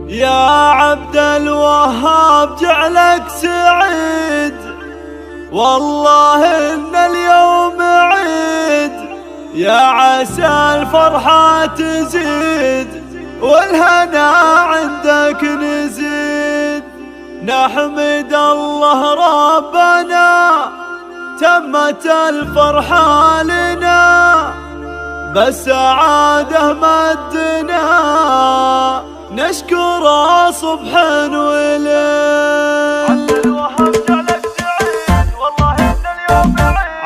يا عبد الوهاب جعلك سعيد، والله إن اليوم عيد، يا عسى الفرحة تزيد والهنا عندك نزيد. نحمد الله ربنا تمت الفرحة لنا، بالسعادة مدنا نشكره صبحا وليل.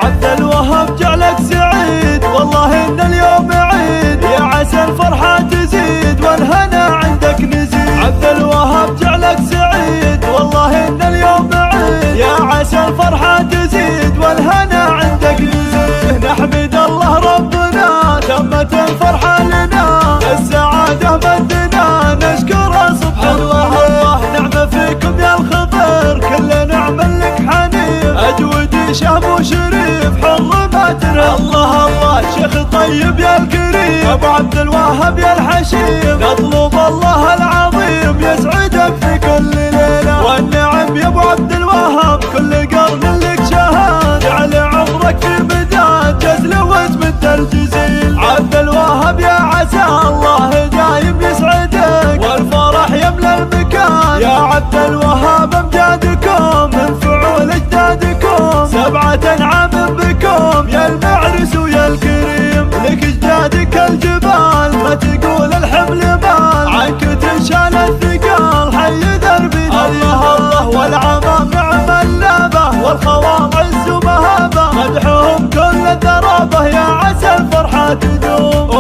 عبد الوهاب جعلك سعيد، والله إن اليوم عيد، يا عسى الفرحة تزيد والهنا عندك نزيد. عبد الوهاب جعلك سعيد، والله إن اليوم عيد، يا عسى الفرحة تزيد والهنا عندك نزيد. نحمد الله ربنا تمت الفرحة لنا، السعادة مدنا نشكره سبحان الله. نعمة فيكم يا الخضر كل نعم لك حنين، أجودي شاب وشريف حرمتنا. الله الله شيخ طيب يا الكريم، أبو عبد الوهاب يا الحشيم، نطلب الله العظيم يسعدك في كل ليلة. والنعم يا أبو عبد الوهاب كل قرن لك شهاد، جعل عمرك في ميدان جزل وتمد الجزيل. عبد الوهاب يا عسى الله دايم يسعدك والفرح يملى المكان، يا عبد الوهاب امجادكم من فعول اجدادكم، 7 أنعام بكم يا المعرس ويا الكريم. لك اجدادك الجبال ما تقول الحمل مال، عنك تنشال الثقال حي دربي. الله الله والعمام نعم اللابه، والخوام عز ومهابه، مدحهم كل الذرابه، يا عسى الفرحه تدوم.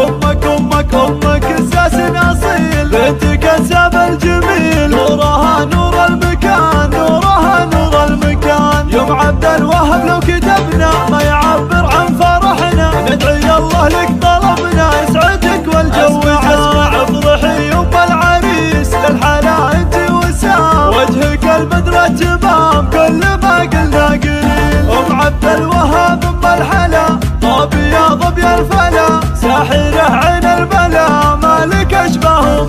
امك اساس اصيل، بنتك الساب الجميل، نورها نور المكان، نورها نور المكان. يوم عبد الوهاب لو كتبنا ما يعبر عن فرحنا، ندعي الله لك طلبنا يسعدك والجو اسمع. افرحي يوم العريس للحلا انت وسام، وجهك البدر تمام كل ما قلنا قليل. ام عبد الوهاب ام الحلا طاب يا ظبي الفلا، ساحره عين البلا مالك اشباه